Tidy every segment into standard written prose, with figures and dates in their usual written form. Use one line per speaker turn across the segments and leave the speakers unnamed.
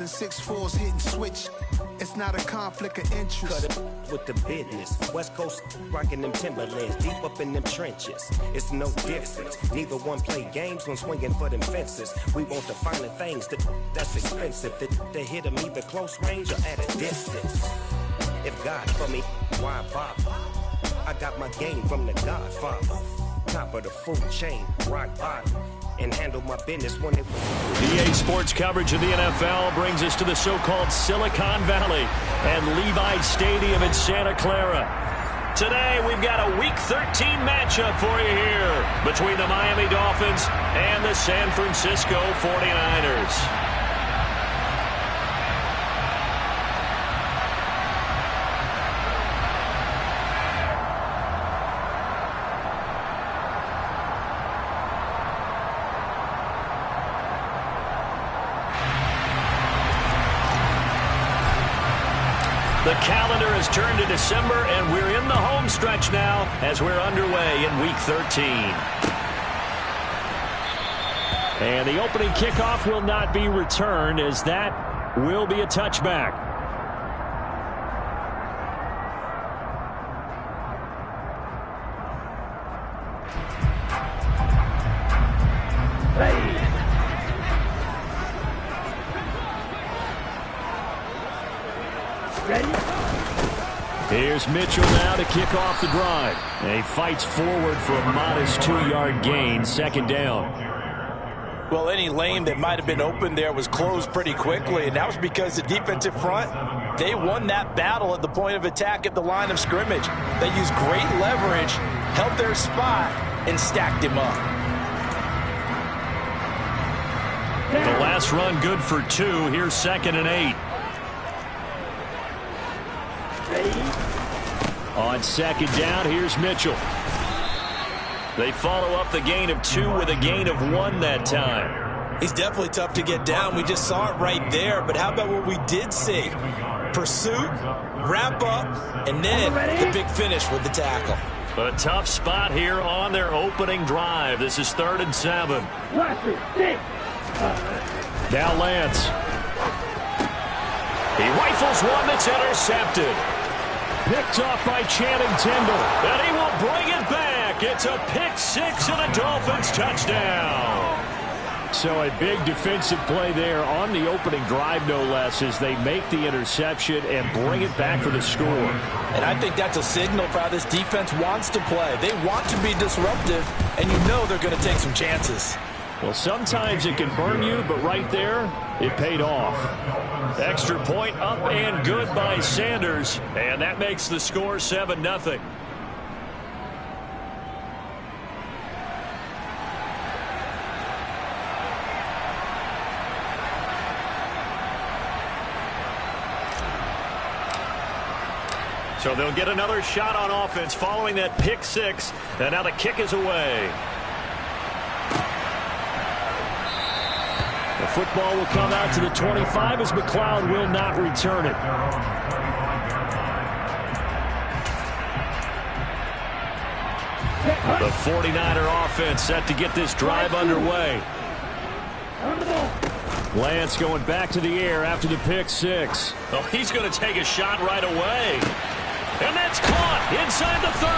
and 6'4's hitting switch. It's not a conflict of interest.
Cut it with the business. West Coast rocking them Timberlands, deep up in them trenches. It's no difference. Neither one play games when swinging for them fences. We want the finer things that's expensive. They hit them either close range or at a distance. If God for me, why bother? I got my game from the Godfather. Top of the food chain, rock bottom. And handle my business when it was.
EA Sports coverage of the NFL brings us to the so-called Silicon Valley and Levi Stadium in Santa Clara. Today, we've got a Week 13 matchup for you here between the Miami Dolphins and the San Francisco 49ers. The calendar has turned to December, and we're in the home stretch now as we're underway in Week 13. And the opening kickoff will not be returned, as that will be a touchback. Here's Mitchell now to kick off the drive. And he fights forward for a modest 2-yard gain, second down.
Well, any lane that might have been open there was closed pretty quickly, and that was because the defensive front, they won that battle at the point of attack at the line of scrimmage. They used great leverage, held their spot, and stacked him up.
The last run good for 2. Here's 2nd and 8. On second down, here's Mitchell. They follow up the gain of 2 with a gain of 1 that time.
He's definitely tough to get down. We just saw it right there. But how about what we did see? Pursuit, wrap up, and then the big finish with the tackle.
A tough spot here on their opening drive. This is 3rd and 7. Now Lance. He rifles one that's intercepted. Picked off by Channing Tindall. And he will bring it back. It's a pick 6 and a Dolphins touchdown. So a big defensive play there on the opening drive, no less, as they make the interception and bring it back for the score.
And I think that's a signal for how this defense wants to play. They want to be disruptive, and you know they're going to take some chances.
Well, sometimes it can burn you, but right there, it paid off. Extra point up and good by Sanders, and that makes the score 7-0. So they'll get another shot on offense following that pick 6, and now the kick is away. The football will come out to the 25 as McLeod will not return it. The 49er offense set to get this drive underway. Lance going back to the air after the pick 6. Oh, he's going to take a shot right away. And that's caught inside the 30.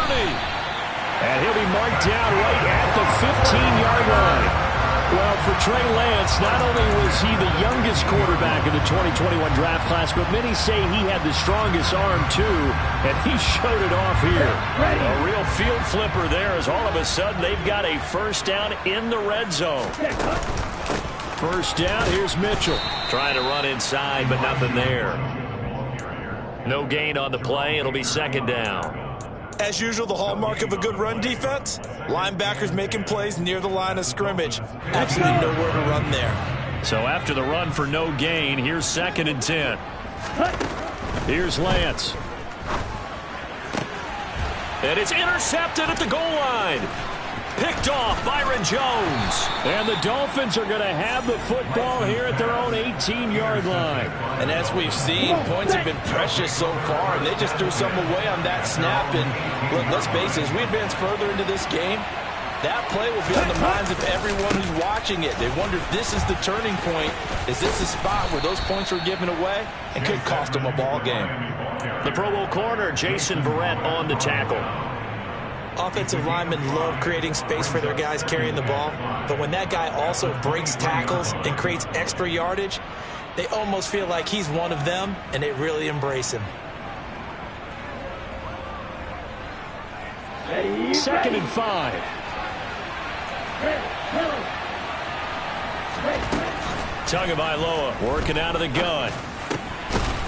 And he'll be marked down right at the 15-yard line. Well, for Trey Lance, not only was he the youngest quarterback in the 2021 draft class, but many say he had the strongest arm, too, and he showed it off here. A real field flipper there as all of a sudden they've got a first down in the red zone. First down, here's Mitchell. Trying to run inside, but nothing there. No gain on the play. It'll be second down.
As usual, the hallmark of a good run defense, linebackers making plays near the line of scrimmage. Absolutely nowhere to run there.
So after the run for no gain, here's 2nd and 10. Here's Lance. And it's intercepted at the goal line. Picked off Byron Jones. And the Dolphins are going to have the football here at their own 18-yard line.
And as we've seen, points have been precious so far, and they just threw some away on that snap. And look, let's face it, as we advance further into this game, That play will be on the minds of everyone who's watching it. They wonder if this is the turning point. Is this the spot where those points were given away and could cost them a ball game?
The Pro Bowl corner, Jason Verrett, on the tackle.
Offensive linemen love creating space for their guys carrying the ball, but when that guy also breaks tackles and creates extra yardage, they almost feel like he's one of them, and they really embrace him.
2nd and 5. Tagovailoa working out of the gun.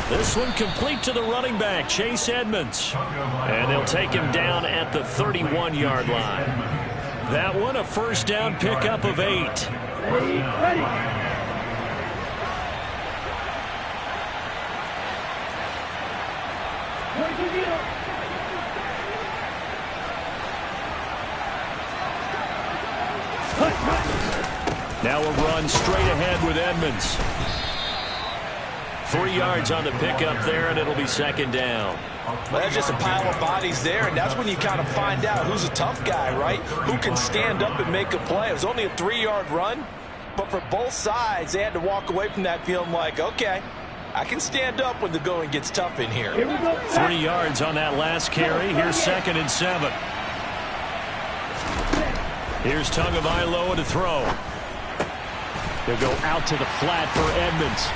This one complete to the running back, Chase Edmonds. And they'll take him down at the 31-yard line. That one a first down pickup of 8.
Ready.
Now a run straight ahead with Edmonds. 3 yards on the pickup there, and it'll be 2nd down.
Well, that's just a pile of bodies there, and that's when you kind of find out who's a tough guy, right? Who can stand up and make a play. It was only a 3-yard run, but for both sides, they had to walk away from that feeling like, okay, I can stand up when the going gets tough in here.
3 yards on that last carry. Here's 2nd and 7. Here's Tagovailoa to throw. He'll go out to the flat for Edmonds.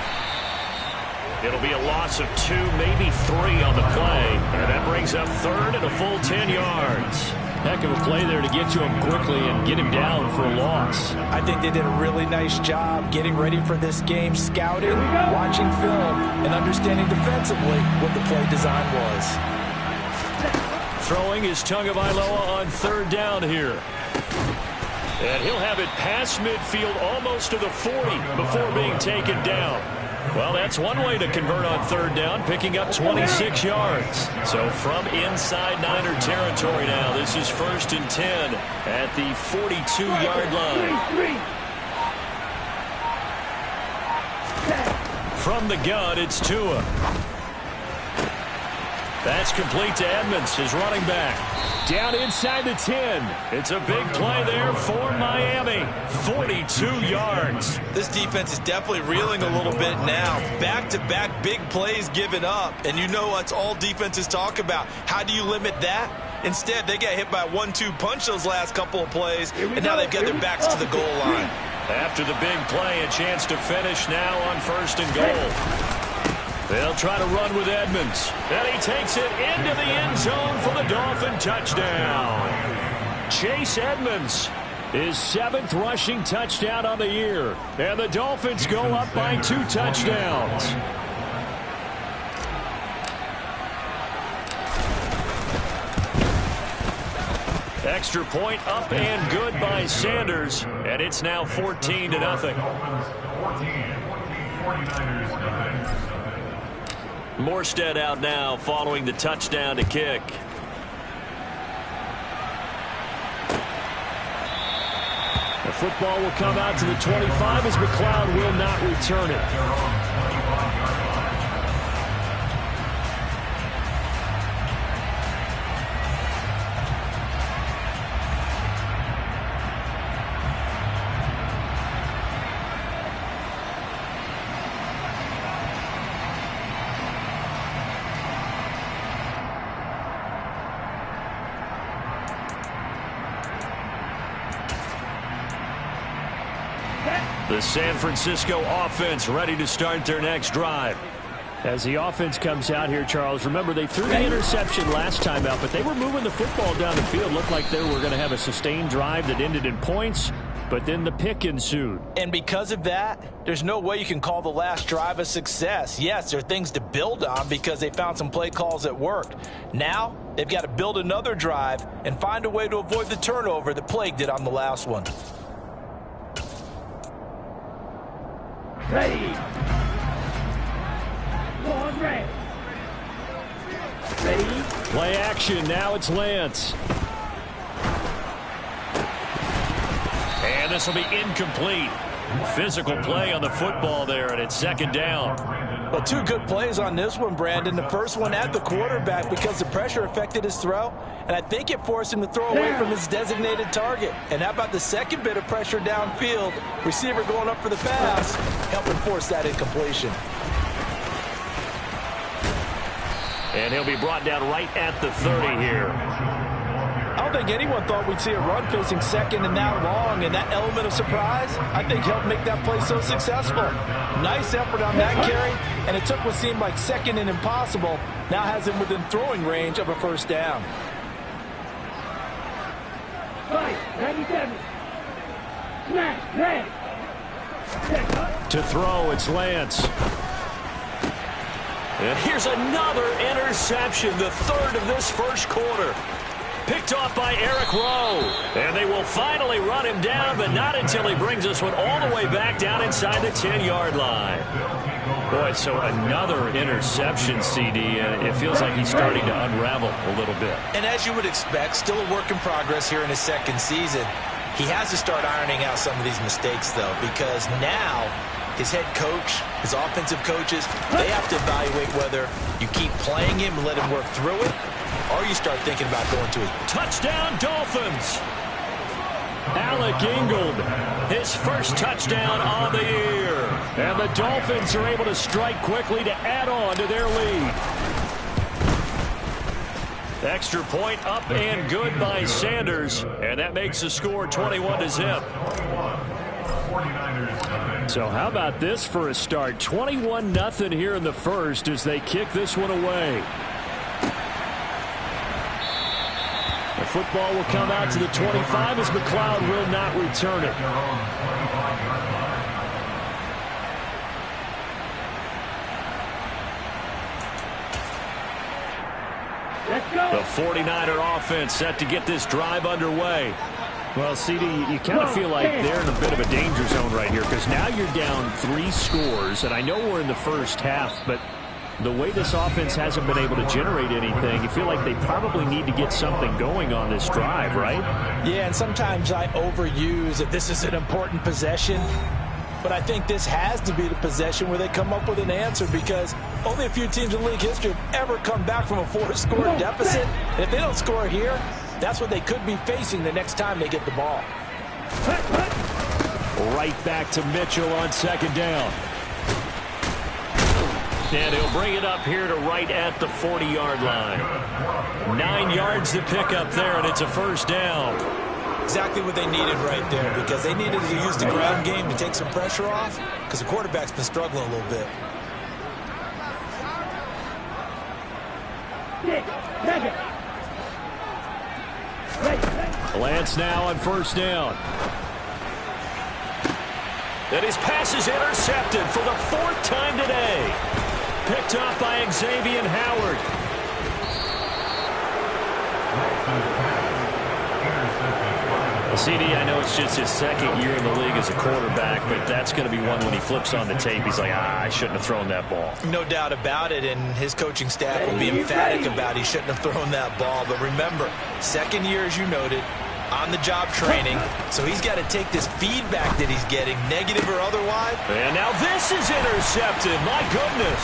It'll be a loss of 2, maybe 3 on the play. And that brings up 3rd and a full 10 yards. Heck of a play there to get to him quickly and get him down for a loss.
I think they did a really nice job getting ready for this game, scouting, watching film, and understanding defensively what the play design was.
Throwing is Tagovailoa on 3rd down here. And he'll have it past midfield almost to the 40 before being taken down. Well, that's one way to convert on 3rd down, picking up 26 yards. So from inside Niner territory now, this is 1st and 10 at the 42-yard line. From the gun, it's Tua. That's complete to Edmonds, his running back. Down inside the 10. It's a big play there for Miami. 42 yards.
This defense is definitely reeling a little bit now. Back-to-back big plays given up. And you know that's all defenses talk about. How do you limit that? Instead, they got hit by a 1-2 punch those last couple of plays, and now they've got their backs to the goal line.
After the big play, a chance to finish now on 1st and goal. They'll try to run with Edmonds. And he takes it into the end zone for the Dolphin touchdown. Chase Edmonds, his 7th rushing touchdown on the year. And the Dolphins go up by 2 touchdowns. Extra point up and good by Sanders. And it's now 14-0. Morstead out now following the touchdown to kick. The football will come out to the 25 as McLeod will not return it. The San Francisco offense ready to start their next drive. As the offense comes out here, Charles, remember they threw the interception last time out, but they were moving the football down the field. Looked like they were going to have a sustained drive that ended in points, but then the pick ensued.
And because of that, there's no way you can call the last drive a success. Yes, there are things to build on because they found some play calls that worked. Now, they've got to build another drive and find a way to avoid the turnover that plagued it on the last one.
Ready. One, ready. Ready.
Play action. Now it's Lance. And this will be incomplete. Physical play on the football there, and it's second down.
Well, two good plays on this one, Brandon. The first one at the quarterback because the pressure affected his throw, and I think it forced him to throw away from his designated target. And how about the second bit of pressure downfield? Receiver going up for the pass, helping force that incompletion.
And he'll be brought down right at the 30 here.
I don't think anyone thought we'd see a run facing second and that long, and that element of surprise, I think, helped make that play so successful. Nice effort on that carry, and it took what seemed like second and impossible, now has him within throwing range of a first down.
97. Smash, red.
To throw, it's Lance. And here's another interception, the third of this first quarter. Picked off by Eric Rowe. And they will finally run him down, but not until he brings this one all the way back down inside the 10-yard line. Boy, so another interception, CD, and it feels like he's starting to unravel a little bit.
And as you would expect, still a work in progress here in his second season. He has to start ironing out some of these mistakes, though, because now his head coach, his offensive coaches, they have to evaluate whether you keep playing him and let him work through it, or you start thinking about going to his
touchdown Dolphins. Alec Ingold, his first touchdown on the year. And the Dolphins are able to strike quickly to add on to their lead. Extra point up and good by Sanders. And that makes the score 21-0. So how about this for a start? 21-0 here in the first as they kick this one away. The football will come out to the 25 as McLeod will not return it.
Let's go.
The 49er offense set to get this drive underway. Well, CD, you kind of feel like they're in a bit of a danger zone right here because now you're down 3 scores, and I know we're in the first half, but the way this offense hasn't been able to generate anything, you feel like they probably need to get something going on this drive, right?
Yeah, and sometimes I overuse that this is an important possession, but I think this has to be the possession where they come up with an answer because only a few teams in league history have ever come back from a 4-score deficit, and if they don't score here, that's what they could be facing the next time they get the ball.
Right back to Mitchell on second down. And he'll bring it up here to right at the 40-yard line. 9 yards to pick up there, and it's a first down.
Exactly what they needed right there because they needed to use the ground game to take some pressure off because the quarterback's been struggling a little bit.
Lance now on first down. And his pass is intercepted for the 4th time today. Picked off by Xavier Howard. CD, I know it's just his second year in the league as a quarterback, but that's going to be one when he flips on the tape. He's like, I shouldn't have thrown that ball.
No doubt about it, and his coaching staff will be emphatic about he shouldn't have thrown that ball. But remember, second year, as you noted, on-the-job training, so he's got to take this feedback that he's getting, negative or otherwise.
And now this is intercepted. My goodness.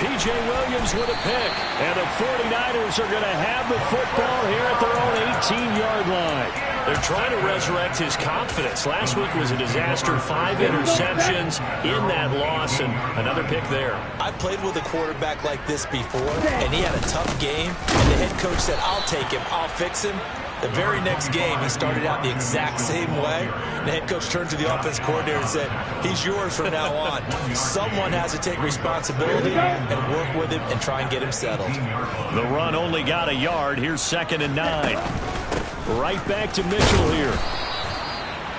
P.J. Williams with a pick. And the 49ers are going to have the football here at their own 18-yard line. They're trying to resurrect his confidence. Last week was a disaster. 5 interceptions in that loss, and another pick there.
I played with a quarterback like this before, and he had a tough game, and the head coach said, I'll take him, I'll fix him. The very next game, he started out the exact same way. The head coach turned to the offense coordinator and said, he's yours from now on. Someone has to take responsibility and work with him and try and get him settled.
The run only got a yard. Here's 2nd and 9. Right back to Mitchell here.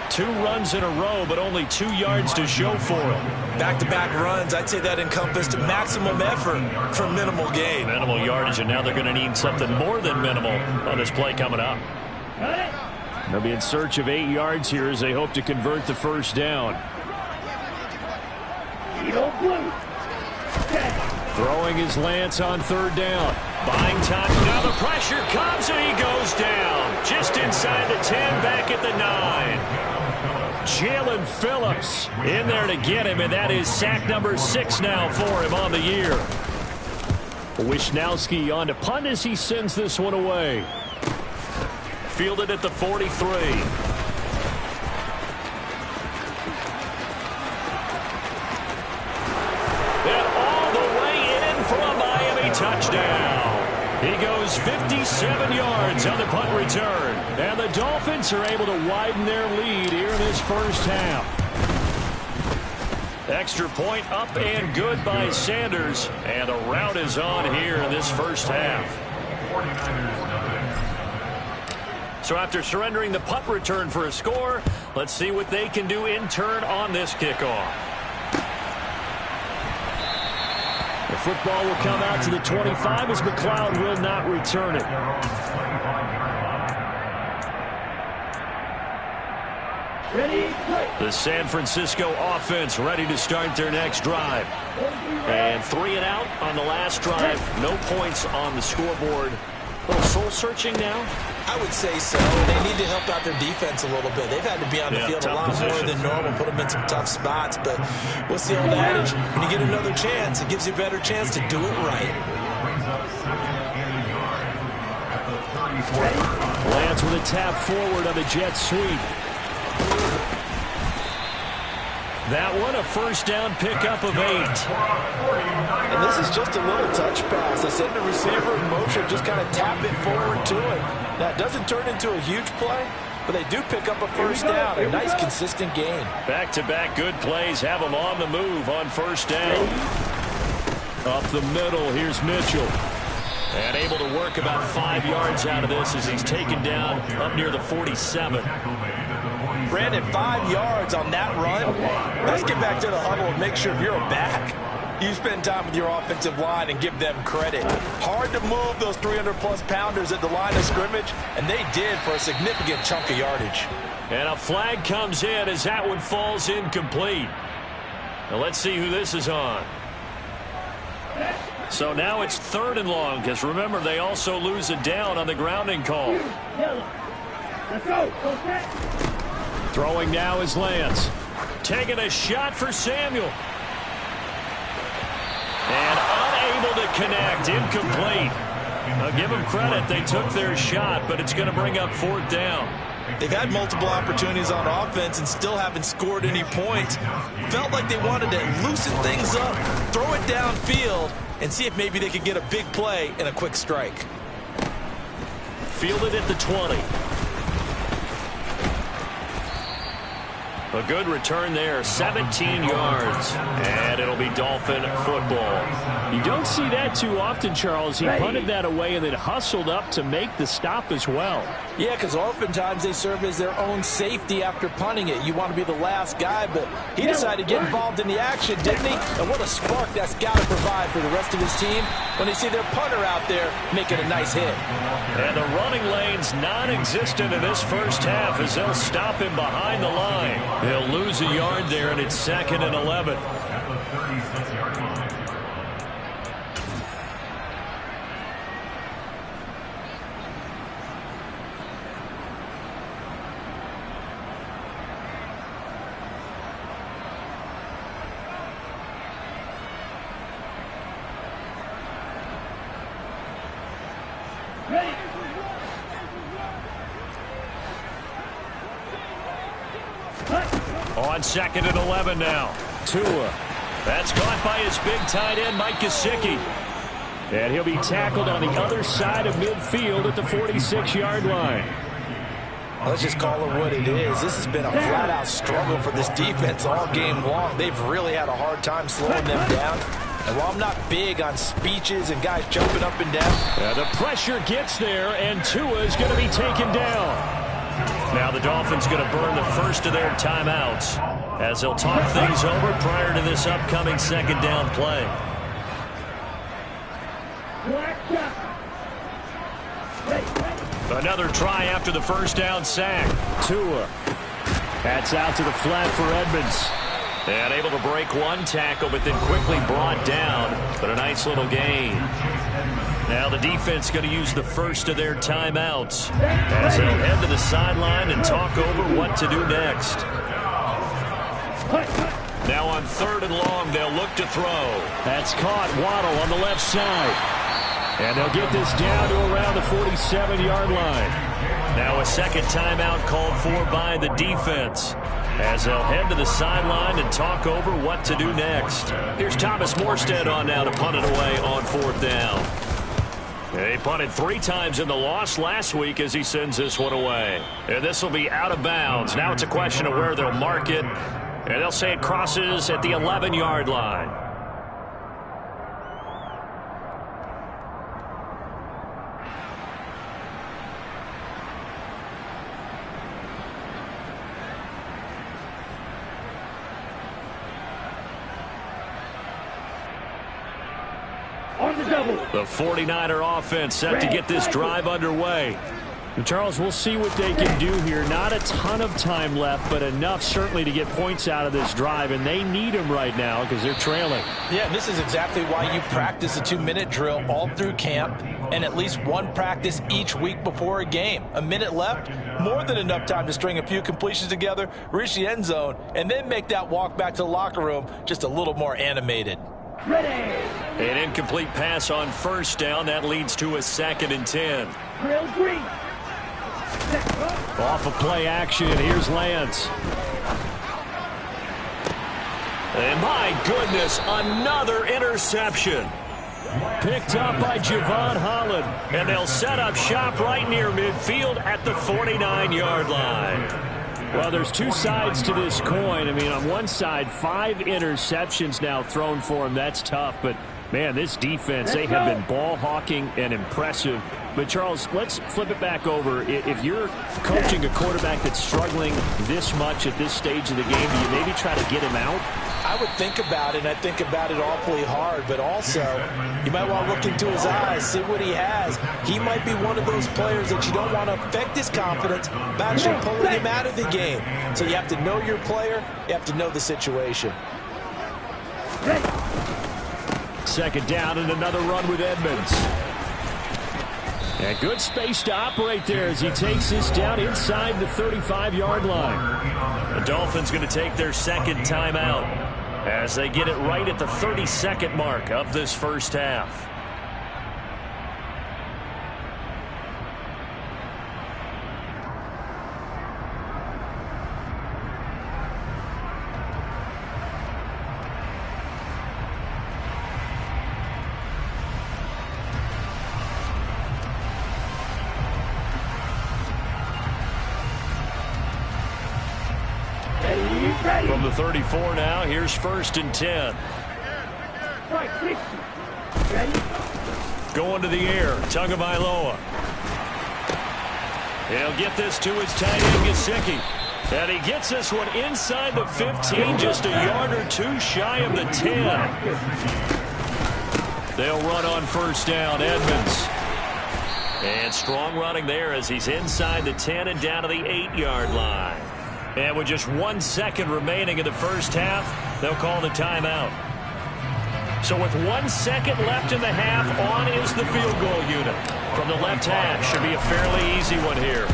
2 runs in a row, but only 2 yards to show for him.
Back-to-back runs, I'd say that encompassed maximum effort for minimal gain.
Minimal yardage, and now they're going to need something more than minimal on this play coming up. They'll be in search of 8 yards here as they hope to convert the first down. Throwing his Lance on 3rd down. Buying time. Now the pressure comes and he goes down. Just inside the 10, back at the 9. Jalen Phillips in there to get him, and that is sack number 6 now for him on the year. Wisnowski on to punt as he sends this one away. Fielded at the 43. And all the way in for a Miami touchdown. He goes 57 yards on the punt return. And the Dolphins are able to widen their lead here in this first half. Extra point up and good by Sanders. And a rout is on here in this first half. So after surrendering the punt return for a score, let's see what they can do in turn on this kickoff. The football will come out to the 25 as McLeod will not return it. The San Francisco offense ready to start their next drive. And 3 and out on the last drive. No points on the scoreboard. A little soul-searching now?
I would say so. They need to help out their defense a little bit. They've had to be on the field a lot more than normal, put them in some tough spots. But what's the old adage? When you get another chance, it gives you a better chance to do it right.
Lance with a tap forward on the jet sweep. That one, a first down pickup of 8.
And this is just a little touch pass. They send the receiver in motion, just kind of tap it forward to him. Now, it doesn't turn into a huge play, but they do pick up a first down. A nice, consistent gain.
Back-to-back good plays have them on the move on first down. Up the middle, here's Mitchell. And able to work about 5 yards out of this as he's taken down up near the 47.
Brandon, 5 yards on that run. Let's get back to the huddle and make sure if you're a back, you spend time with your offensive line and give them credit. Hard to move those 300-plus pounders at the line of scrimmage, and they did for a significant chunk of yardage.
And a flag comes in as that one falls incomplete. Now let's see who this is on. So now it's 3rd and long, because remember, they also lose a down on the grounding call.
Let's go.
Throwing now is Lance. Taking a shot for Samuel. And unable to connect. Incomplete. Now give them credit. They took their shot, but it's going to bring up 4th down.
They've had multiple opportunities on offense and still haven't scored any points. Felt like they wanted to loosen things up, throw it downfield, and see if maybe they could get a big play and a quick strike.
Fielded at the 20. A good return there, 17 yards, and it'll be Dolphin football. You don't see that too often, Charles. He punted that away and then hustled up to make the stop as well.
Yeah, because oftentimes they serve as their own safety after punting it. You want to be the last guy, but he decided to get involved in the action, didn't he? And what a spark that's got to provide for the rest of his team when they see their punter out there making a nice hit.
And the running lane's non-existent in this first half as they'll stop him behind the line. They'll lose a yard there, and it's 2nd and 11. On 2nd and 11 now. Tua. That's caught by his big tight end, Mike Gesicki. And he'll be tackled on the other side of midfield at the 46-yard line.
Let's just call it what it is. This has been a flat-out struggle for this defense all game long. They've really had a hard time slowing them down. And while I'm not big on speeches and guys jumping up and down,
the pressure gets there, and Tua is going to be taken down. Now the Dolphins going to burn the first of their timeouts as they'll talk things over prior to this upcoming 2nd down play. Another try after the first down sack. Tua. That's out to the flat for Edmonds. And able to break one tackle, but then quickly brought down. But a nice little gain. Now the defense going to use the first of their timeouts as they'll head to the sideline and talk over what to do next. Now on 3rd and long, they'll look to throw. That's caught. Waddle on the left side. And they'll get this down to around the 47-yard line. Now a second timeout called for by the defense, as they'll head to the sideline and talk over what to do next. Here's Thomas Morstead on now to punt it away on 4th down. They punted 3 times in the loss last week as he sends this one away. And this will be out of bounds. Now it's a question of where they'll mark it. And they'll say it crosses at the 11-yard line. The 49er offense set to get this drive underway. And Charles, we'll see what they can do here. Not a ton of time left, but enough certainly to get points out of this drive, and they need them right now because they're trailing.
Yeah, and this is exactly why you practice a 2-minute drill all through camp and at least one practice each week before a game. A minute left, more than enough time to string a few completions together, reach the end zone, and then make that walk back to the locker room just a little more animated.
Ready.
An incomplete pass on 1st down. That leads to a 2nd and 10.
Drill green.
Off of play action, here's Lance. And my goodness, another interception. Picked up by Javon Holland. And they'll set up shop right near midfield at the 49-yard line. Well, there's 2 sides to this coin. I mean, on one side, 5 interceptions now thrown for him. That's tough. But, man, this defense, they have been ball hawking and impressive. But, Charles, let's flip it back over. If you're coaching a quarterback that's struggling this much at this stage of the game, do you maybe try to get him out?
I would think about it, and I think about it awfully hard, but also you might want to look into his eyes, see what he has. He might be one of those players that you don't want to affect his confidence by actually pulling him out of the game. So you have to know your player, you have to know the situation.
2nd down and another run with Edmonds. And good space to operate there as he takes this down inside the 35-yard line. The Dolphins going to take their 2nd timeout as they get it right at the 32nd mark of this first half. From the 34 now, here's 1st and 10. Going to the air, Tagovailoa. He'll get this to his tight end, Gesicki. And he gets this one inside the 15, just a yard or 2 shy of the 10. They'll run on 1st down, Edmonds. And strong running there as he's inside the 10 and down to the 8-yard line. And with just 1 second remaining in the first half, they'll call the timeout. So with 1 second left in the half, on is the field goal unit. From the left hash, should be a fairly easy one here.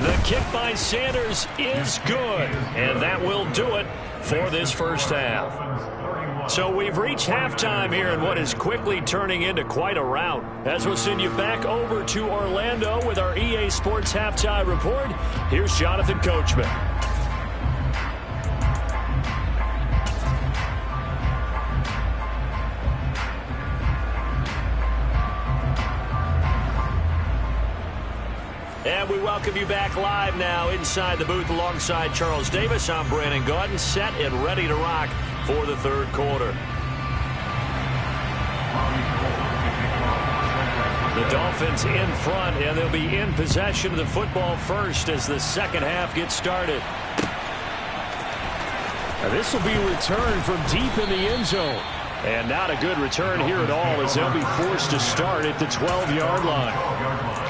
The kick by Sanders is good, and that will do it for this first half. So we've reached halftime here in what is quickly turning into quite a rout. As we'll send you back over to Orlando with our EA Sports Halftime Report, here's Jonathan Coachman. And we welcome you back live now inside the booth alongside Charles Davis. I'm Brandon Gaudin, set and ready to rock for the 3rd quarter. The Dolphins in front, and they'll be in possession of the football first as the second half gets started. Now this will be a return from deep in the end zone. And not a good return here at all as they'll be forced to start at the 12-yard line.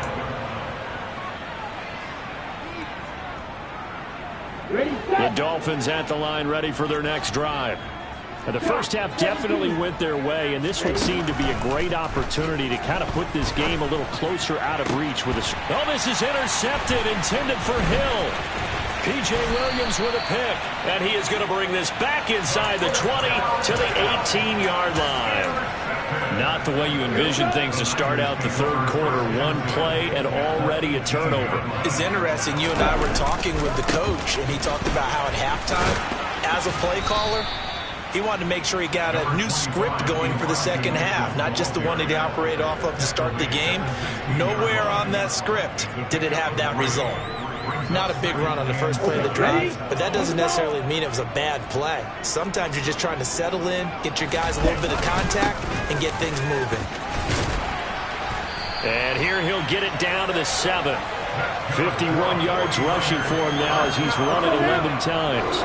The Dolphins at the line ready for their next drive. Now, the first half definitely went their way, and this would seem to be a great opportunity to kind of put this game a little closer out of reach with a... Oh, this is intercepted, intended for Hill. P.J. Williams with a pick. And he is going to bring this back inside the 20 to the 18-yard line. Not the way you envision things to start out the third quarter. One play and already a turnover.
It's interesting. You and I were talking with the coach, and he talked about how at halftime, as a play caller, he wanted to make sure he got a new script going for the second half, not just the one that he operated off of to start the game. Nowhere on that script did it have that result. Not a big run on the first play of the drive, but that doesn't necessarily mean it was a bad play. Sometimes you're just trying to settle in, get your guys a little bit of contact, and get things moving.
And here he'll get it down to the 7. 51 yards rushing for him now as he's run it 11 times.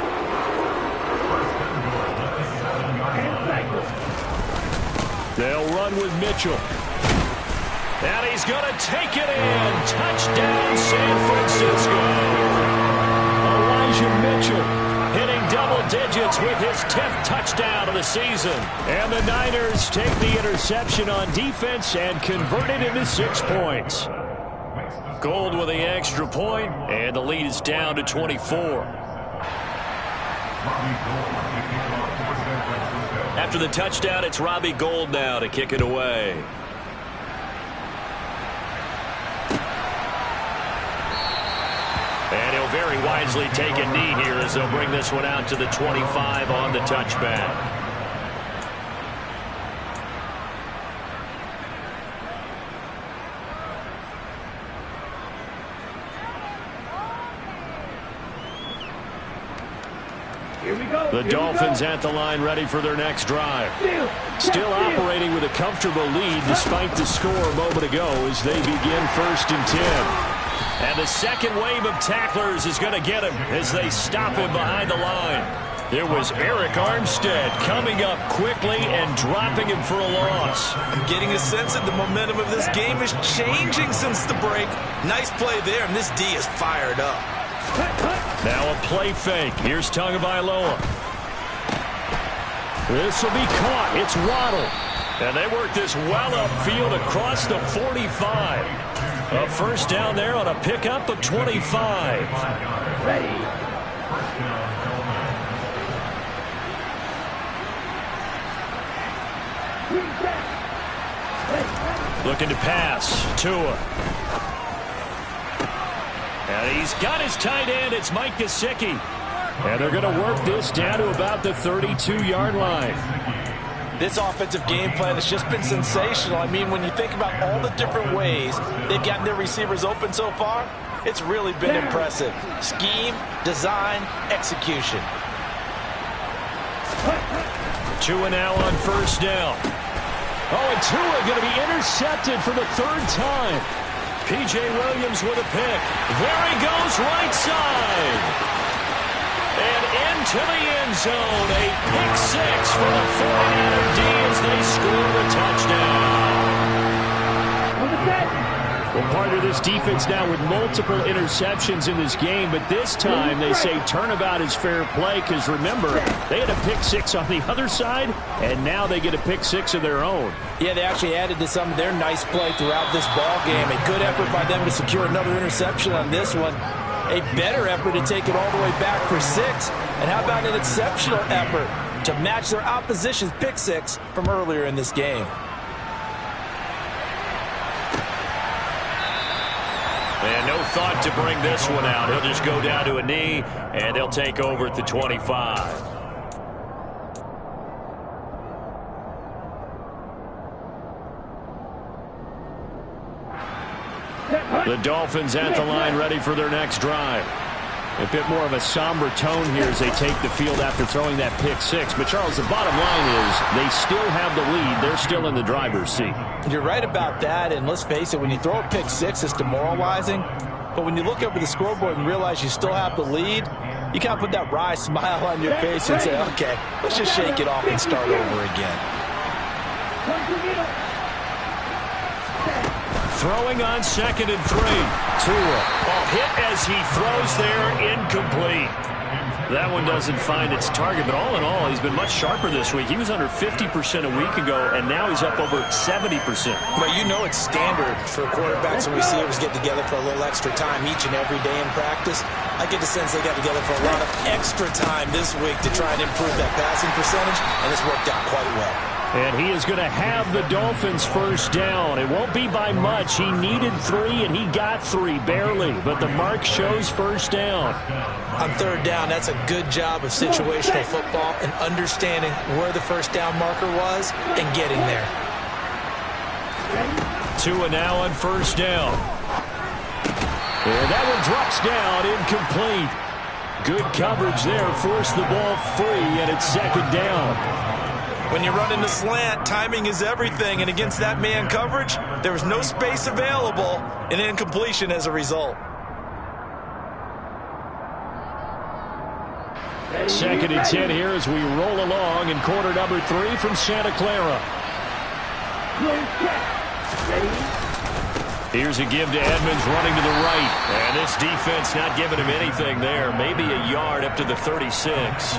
They'll run with Mitchell. And he's going to take it in. Touchdown, San Francisco. Elijah Mitchell hitting double digits with his 10th touchdown of the season. And the Niners take the interception on defense and convert it into 6 points. Gold with the extra point, and the lead is down to 24. After the touchdown, it's Robbie Gould now to kick it away. And he'll very wisely take a knee here as they'll bring this one out to the 25 on the touchback. The Dolphins at the line ready for their next drive. Still operating with a comfortable lead despite the score a moment ago as they begin 1st and 10. And the second wave of tacklers is going to get him as they stop him behind the line. There was Eric Armstead coming up quickly and dropping him for a loss.
I'm getting a sense that the momentum of this game is changing since the break. Nice play there, and this D is fired up.
Now a play fake. Here's Tagovailoa. This will be caught. It's Waddle. And they work this well upfield across the 45. A first down there on a pickup of 25.
Ready.
Looking to pass. Tua. And he's got his tight end. It's Mike Gesicki. And they're going to work this down to about the 32-yard line.
This offensive game plan has just been sensational. I mean, when you think about all the different ways they've gotten their receivers open so far, it's really been impressive. Scheme, design, execution.
Tua now on first down. Oh, and Tua going to be intercepted for the 3rd time. P.J. Williams with a pick. There he goes, right side. And into the end zone, a pick 6 for the 49er D as they score the touchdown. Well, part of this defense now with multiple interceptions in this game, but this time they say turnabout is fair play because, remember, they had a pick 6 on the other side, and now they get a pick 6 of their own.
Yeah, they actually added to some of their nice play throughout this ball game. A good effort by them to secure another interception on this one. A better effort to take it all the way back for 6. And how about an exceptional effort to match their opposition's pick 6 from earlier in this game.
And no thought to bring this one out. He'll just go down to a knee, and they'll take over at the 25. The Dolphins at the line ready for their next drive. A bit more of a somber tone here as they take the field after throwing that pick 6. But, Charles, the bottom line is they still have the lead. They're still in the driver's seat.
You're right about that, and let's face it, when you throw a pick 6, it's demoralizing. But when you look up at the scoreboard and realize you still have the lead, you kind of put that wry smile on your face and say, okay, let's just shake it off and start over again.
Throwing on 2nd and 3. Tua. A hit as he throws there, incomplete. That one doesn't find its target, but all in all, he's been much sharper this week. He was under 50% a week ago, and now he's up over 70%.
Well, you know it's standard for quarterbacks and receivers get together for a little extra time each and every day in practice. I get the sense they got together for a lot of extra time this week to try and improve that passing percentage, and it's worked out quite well.
And he is going to have the Dolphins first down. It won't be by much. He needed 3, and he got 3, barely. But the mark shows first down.
On third down, that's a good job of situational football and understanding where the first down marker was and getting there.
Tua now on first down. And that one drops down, incomplete. Good coverage there, forced the ball free, and it's second down.
When you're running the slant, timing is everything, and against that man coverage, there was no space available, and incompletion as a result.
Second and 10 here as we roll along in quarter number 3 from Santa Clara. Here's a give to Edmonds running to the right. And this defense not giving him anything there. Maybe a yard up to the 36.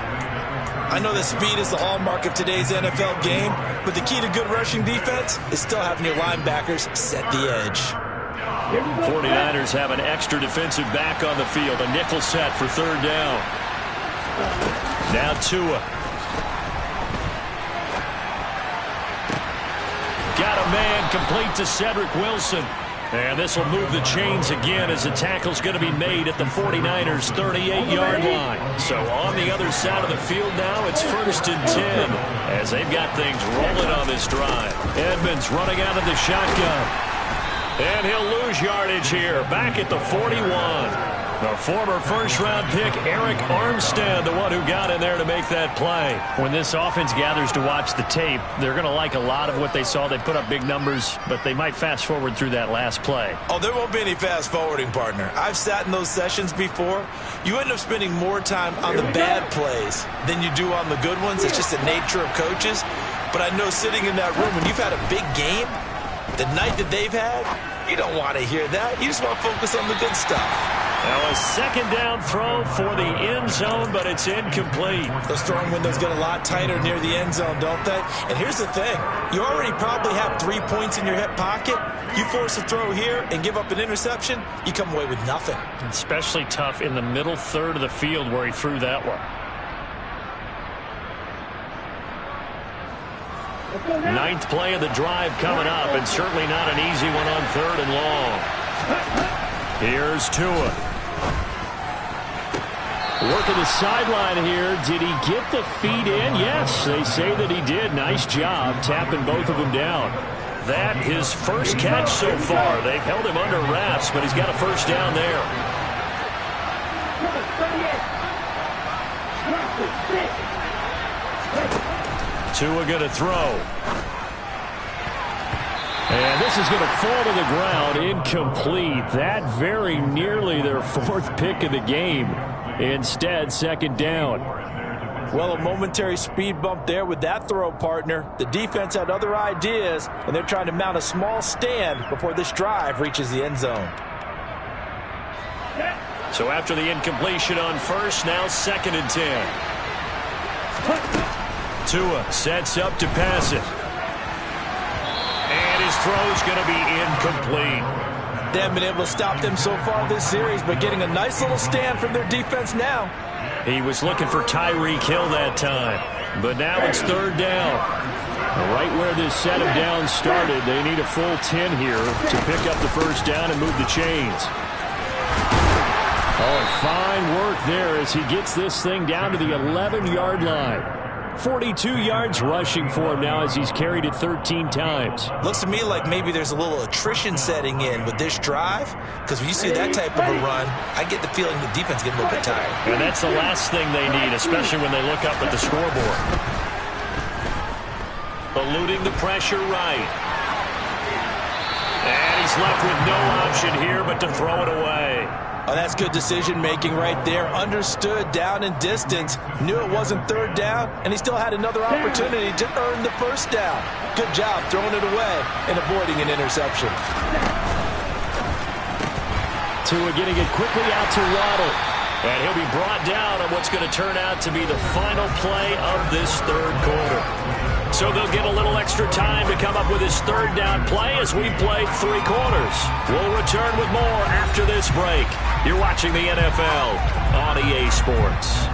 I know that speed is the hallmark of today's NFL game, but the key to good rushing defense is still having your linebackers set the edge.
49ers have an extra defensive back on the field. A nickel set for third down. Now Tua. Got a man complete to Cedric Wilson. And this will move the chains again as the tackle's going to be made at the 49ers' 38-yard line. So on the other side of the field now, it's first and 10 as they've got things rolling on this drive. Edmonds running out of the shotgun. And he'll lose yardage here, back at the 41. The former first-round pick, Eric Armstead, the one who got in there to make that play. When this offense gathers to watch the tape, they're going to like a lot of what they saw. They put up big numbers, but they might fast-forward through that last play.
Oh, there won't be any fast-forwarding, partner. I've sat in those sessions before. You end up spending more time on the bad plays than you do on the good ones. It's just the nature of coaches. But I know sitting in that room, when you've had a big game, the night that they've had, you don't want to hear that. You just want to focus on the good stuff.
Now a second down throw for the end zone, but it's incomplete.
Those throwing windows get a lot tighter near the end zone, don't they? And here's the thing. You already probably have 3 points in your hip pocket. You force a throw here and give up an interception, you come away with nothing.
Especially tough in the middle third of the field where he threw that one. Ninth play of the drive coming up, and certainly not an easy one on third and long. Here's Tua. Working the sideline here. Did he get the feet in? Yes, they say that he did. Nice job tapping both of them down. That his first catch so far. They've held him under wraps, but he's got a first down there. Tua going to throw. And this is going to fall to the ground, incomplete. That very nearly their 4th pick of the game. Instead, second down.
Well, a momentary speed bump there with that throw, partner. The defense had other ideas, and they're trying to mount a small stand before this drive reaches the end zone.
So after the incompletion on first, now second and 10. Tua sets up to pass it. And his throw's going to be incomplete.
They haven't been able to stop them so far this series, but getting a nice little stand from their defense now.
He was looking for Tyreek Hill that time, but now it's third down. Right where this set of downs started, they need a full 10 here to pick up the first down and move the chains. Oh, fine work there as he gets this thing down to the 11-yard line. 42 yards rushing for him now as he's carried it 13 times.
Looks to me like maybe there's a little attrition setting in with this drive, because when you see that type of a run, I get the feeling the defense getting a little bit tired.
And that's the last thing they need, especially when they look up at the scoreboard. Eluding the pressure right. And he's left with no option here but to throw it away.
Oh, that's good decision-making right there. Understood down and distance. Knew it wasn't third down, and he still had another opportunity to earn the first down. Good job throwing it away and avoiding an interception.
Tua getting it quickly out to Waddle. And he'll be brought down on what's going to turn out to be the final play of this third quarter. So they'll get a little extra time to come up with his third down play as we played 3 quarters. We'll return with more after this break. You're watching the NFL on EA Sports.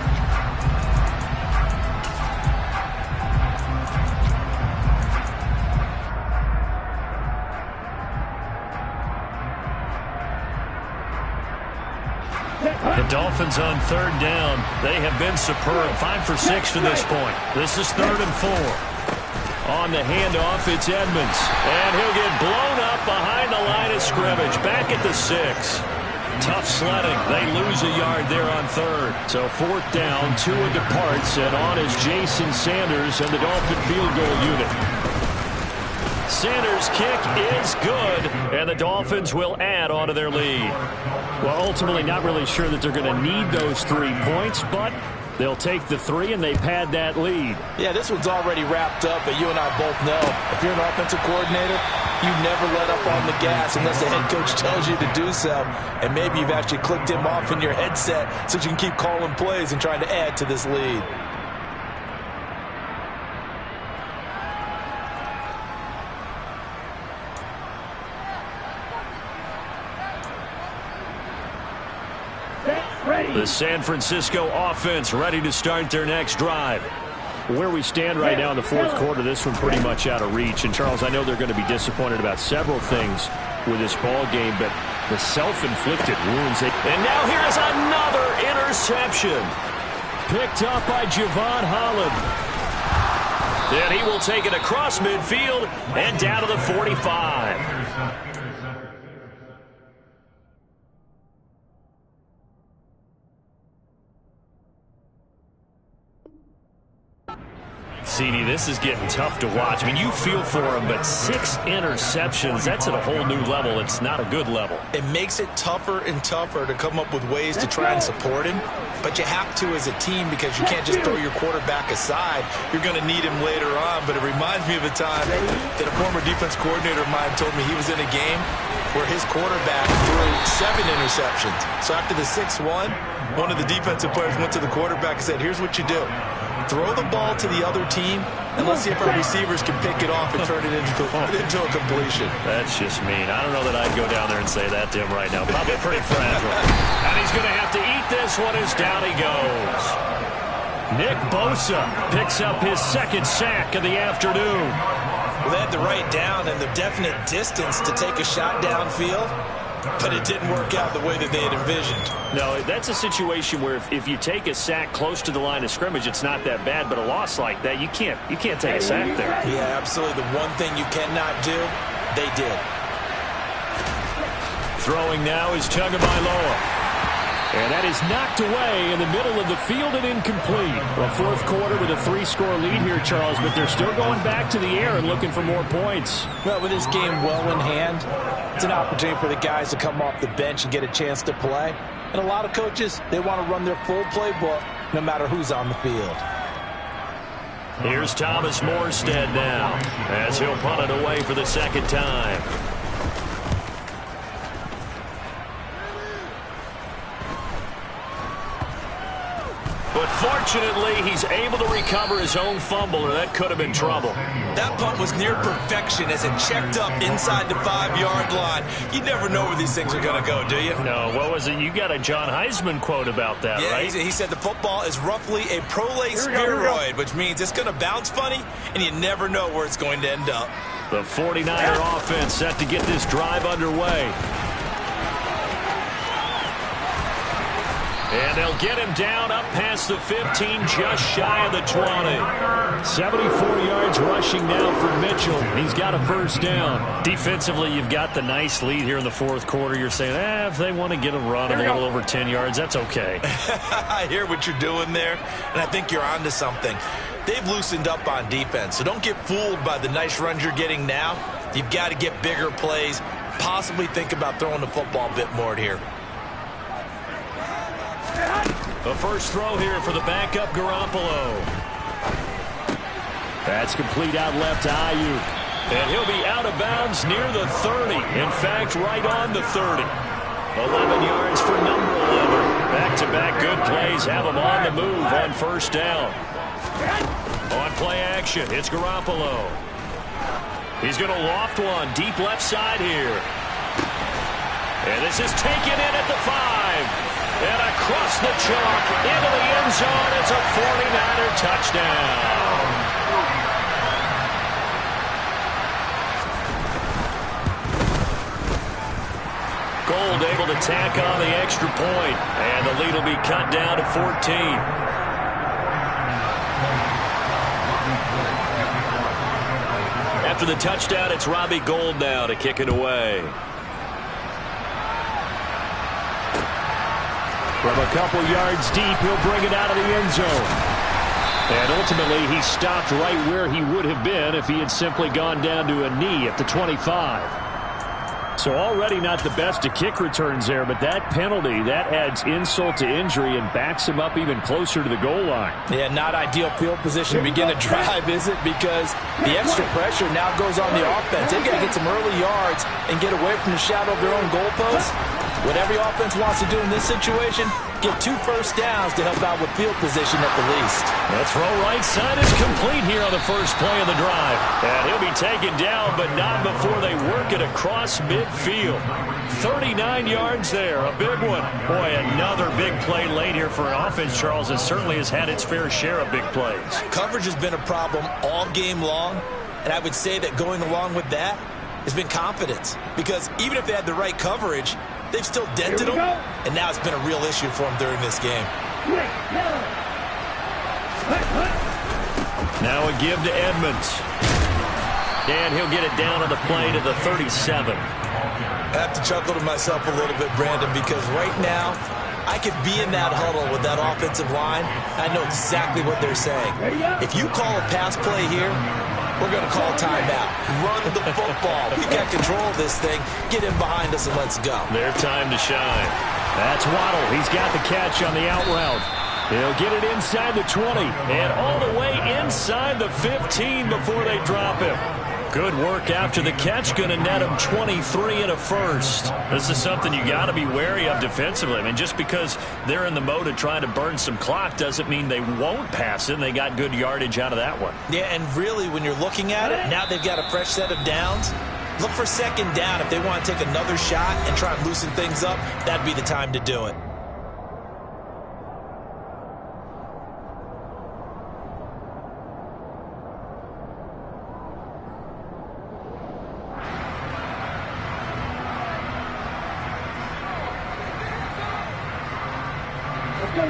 The Dolphins on third down. They have been superb. 5 for 6 to this point. This is 3rd and 4. On the handoff, it's Edmonds. And he'll get blown up behind the line of scrimmage. Back at the 6. Tough sledding. They lose a yard there on 3rd. So 4th down, Tua departs, and on is Jason Sanders and the Dolphin field goal unit. Sanders' kick is good, and the Dolphins will add on to their lead. Well, ultimately not really sure that they're going to need those 3 points, but they'll take the 3 and they pad that lead.
Yeah, this one's already wrapped up, but you and I both know if you're an offensive coordinator, you never let up on the gas unless the head coach tells you to do so. And maybe you've actually clicked him off in your headset so you can keep calling plays and trying to add to this lead.
The San Francisco offense ready to start their next drive. Where we stand right now in the 4th quarter, this one pretty much out of reach. And, Charles, I know they're going to be disappointed about several things with this ball game, but the self-inflicted wounds. And now here is another interception. Picked up by Javon Holland. And he will take it across midfield and down to the 45. CD, this is getting tough to watch. I mean, you feel for him, but 6 interceptions, that's at a whole new level. It's not a good level.
It makes it tougher and tougher to come up with ways to try and support him, but you have to as a team because you can't just throw your quarterback aside. You're going to need him later on, but it reminds me of a time that a former defense coordinator of mine told me he was in a game where his quarterback threw 7 interceptions. So after the 6th one of the defensive players went to the quarterback and said, here's what you do. Throw the ball to the other team, and let's see if our receivers can pick it off and turn it into a completion.
That's just mean. I don't know that I'd go down there and say that to him right now. Probably pretty fragile. And he's going to have to eat this one as down he goes. Nick Bosa picks up his 2nd sack of the afternoon.
Well, they had the right down and the definite distance to take a shot downfield, but it didn't work out the way that they had envisioned.
No, that's a situation where if you take a sack close to the line of scrimmage, it's not that bad, but a loss like that, you can't take a sack there.
Yeah, absolutely. The one thing you cannot do, they did.
Throwing now is Tagovailoa. And that is knocked away in the middle of the field and incomplete. Well, 4th quarter with a 3-score lead here, Charles, but they're still going back to the air and looking for more points.
Well, with this game well in hand, it's an opportunity for the guys to come off the bench and get a chance to play. And a lot of coaches, they want to run their full playbook no matter who's on the field.
Here's Thomas Morstead now as he'll punt it away for the 2nd time. But fortunately, he's able to recover his own fumble, or that could have been trouble.
That punt was near perfection as it checked up inside the 5-yard line. You never know where these things are going to go, do you?
No, what was it? You got a John Heisman quote about that,
yeah,
right?
He said the football is roughly a prolate spheroid, which means it's going to bounce funny, and you never know where it's going to end up.
The 49er offense set to get this drive underway. And they'll get him down up past the 15, just shy of the 20. 74 yards rushing now for Mitchell. He's got a 1st down. Defensively, you've got the nice lead here in the 4th quarter. You're saying, if they want to get a run of a little over 10 yards, that's okay.
I hear what you're doing there, and I think you're onto something. They've loosened up on defense, so don't get fooled by the nice runs you're getting now. You've got to get bigger plays, possibly think about throwing the football a bit more here.
The first throw here for the backup Garoppolo. That's complete out left to Ayuk. And he'll be out of bounds near the 30. In fact, right on the 30. 11 yards for number 11. Back back-to-back good plays have them on the move on first down. On play action, it's Garoppolo. He's going to loft one deep left side here. And this is taken in at the 5. And across the chalk into the end zone. It's a 49er touchdown. Gold able to tack on the extra point, and the lead will be cut down to 14. After the touchdown, it's Robbie Gould now to kick it away. From a couple yards deep, he'll bring it out of the end zone. And ultimately, he stopped right where he would have been if he had simply gone down to a knee at the 25. So already not the best of kick returns there, but that penalty, that adds insult to injury and backs him up even closer to the goal line.
Yeah, not ideal field position to begin a drive, is it? Because the extra pressure now goes on the offense. They've got to get some early yards and get away from the shadow of their own goalpost. What every offense wants to do in this situation, get 2 first downs to help out with field position at the least.
The throw right side is complete here on the first play of the drive. And he'll be taken down, but not before they work it across midfield. 39 yards there, a big one. Boy, another big play late here for an offense, Charles, that certainly has had its fair share of big plays.
Coverage has been a problem all game long, and I would say that going along with that has been confidence. Because even if they had the right coverage, they've still dented them, and now it's been a real issue for them during this game.
Now a give to Edmonds. And he'll get it down on the play to the 37.
I have to chuckle to myself a little bit, Brandon, because right now I could be in that huddle with that offensive line. I know exactly what they're saying. If you call a pass play here, we're going to call timeout. Run the football. We got control of this thing. Get in behind us and let's go.
Their time to shine. That's Waddle. He's got the catch on the out route. He'll get it inside the 20 and all the way inside the 15 before they drop him. Good work after the catch. Going to net him 23 and a first. This is something you got to be wary of defensively. I mean, just because they're in the mode of trying to burn some clock doesn't mean they won't pass it. And they got good yardage out of that one.
Yeah, and really, when you're looking at it, now they've got a fresh set of downs. Look for second down. If they want to take another shot and try and loosen things up, that'd be the time to do it.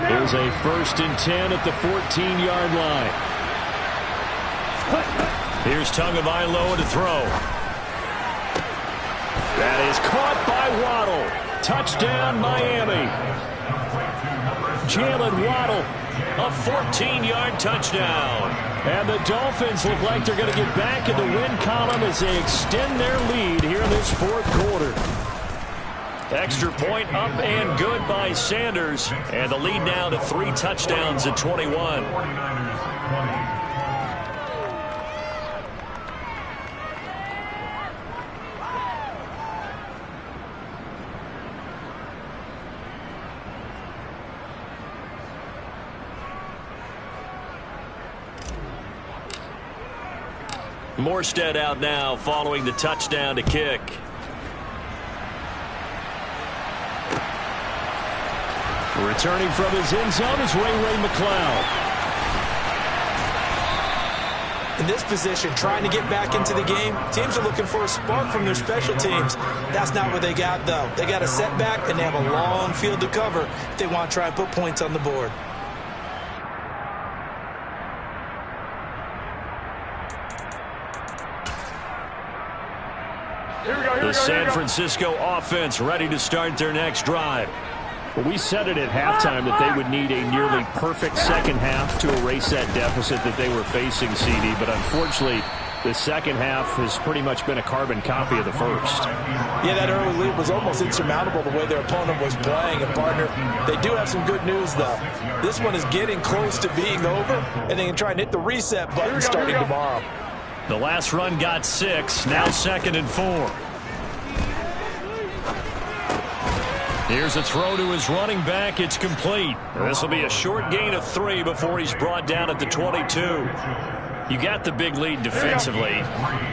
Here's a 1st and 10 at the 14-yard line. Here's Tagovailoa to throw. That is caught by Waddle. Touchdown, Miami. Jalen Waddle, a 14-yard touchdown. And the Dolphins look like they're going to get back in the win column as they extend their lead here in this 4th quarter. Extra point up and good by Sanders. And the lead now to 3 touchdowns at 21. Morstead out now following the touchdown to kick. Returning from his end zone is Ray McCloud.
In this position, trying to get back into the game, teams are looking for a spark from their special teams. That's not what they got, though. They got a setback, and they have a long field to cover if they want to try and put points on the board.
The San Francisco offense ready to start their next drive. Well, we said it at halftime that they would need a nearly perfect second half to erase that deficit that they were facing, CD. But unfortunately, the second half has pretty much been a carbon copy of the first.
Yeah, that early lead was almost insurmountable the way their opponent was playing. And, partner, they do have some good news, though. This one is getting close to being over, and they can try and hit the reset button starting tomorrow.
The last run got 6, now 2nd and 4. Here's a throw to his running back. It's complete. This will be a short gain of 3 before he's brought down at the 22. You got the big lead defensively.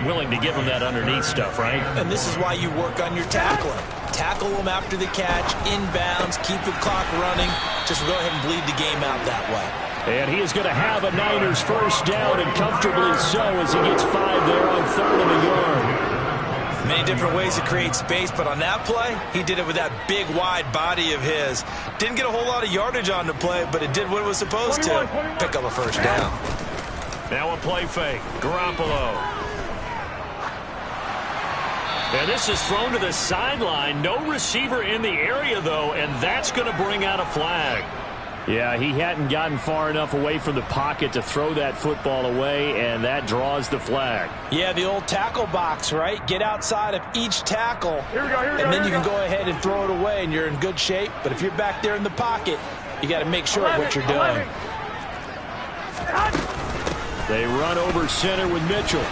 Willing to give him that underneath stuff, right?
And this is why you work on your tackling. Tackle them after the catch, inbounds, keep the clock running. Just go ahead and bleed the game out that way.
And he is going to have a Niners first down, and comfortably so, as he gets 5 there on 3rd and a yard.
Many different ways to create space, but on that play, he did it with that big, wide body of his. Didn't get a whole lot of yardage on the play, but it did what it was supposed to. Pick up a first down.
Now a play fake. Garoppolo. And this is thrown to the sideline. No receiver in the area, though, and that's going to bring out a flag. Yeah, he hadn't gotten far enough away from the pocket to throw that football away, and that draws the flag.
Yeah, the old tackle box, right? Get outside of each tackle, and then you can go ahead and throw it away, and you're in good shape. But if you're back there in the pocket, you got to make sure of what you're doing.
They run over center with Mitchell.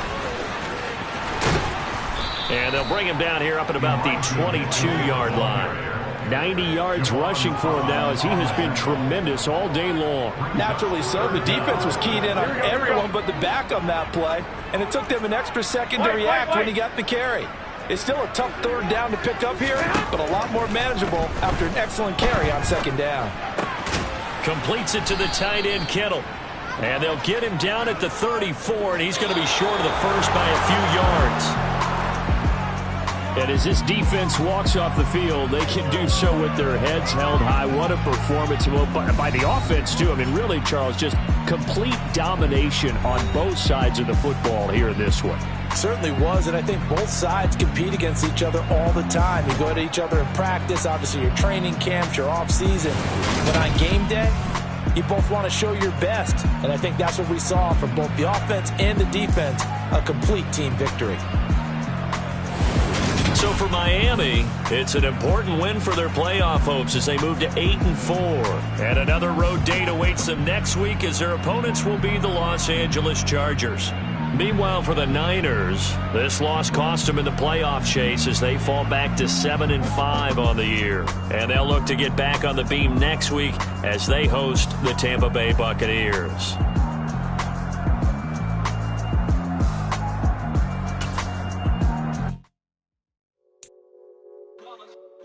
And they'll bring him down here up at about the 22-yard line. 90 yards rushing for him now, as he has been tremendous all day long.
Naturally so. The defense was keyed in on everyone but the back on that play, and it took them an extra second to react when he got the carry. It's still a tough 3rd down to pick up here, but a lot more manageable after an excellent carry on 2nd down.
Completes it to the tight end, Kittle. And they'll get him down at the 34, and he's going to be short of the first by a few yards. And as this defense walks off the field, they can do so with their heads held high. What a performance by the offense, too. I mean, really, Charles, just complete domination on both sides of the football here in this one.
Certainly was, and I think both sides compete against each other all the time. You go at each other in practice, obviously your training camps, your off-season. But on game day, you both want to show your best, and I think that's what we saw from both the offense and the defense, a complete team victory.
So for Miami, it's an important win for their playoff hopes as they move to 8-4. And another road date awaits them next week as their opponents will be the Los Angeles Chargers. Meanwhile, for the Niners, this loss cost them in the playoff chase as they fall back to 7-5 on the year. And they'll look to get back on the beam next week as they host the Tampa Bay Buccaneers.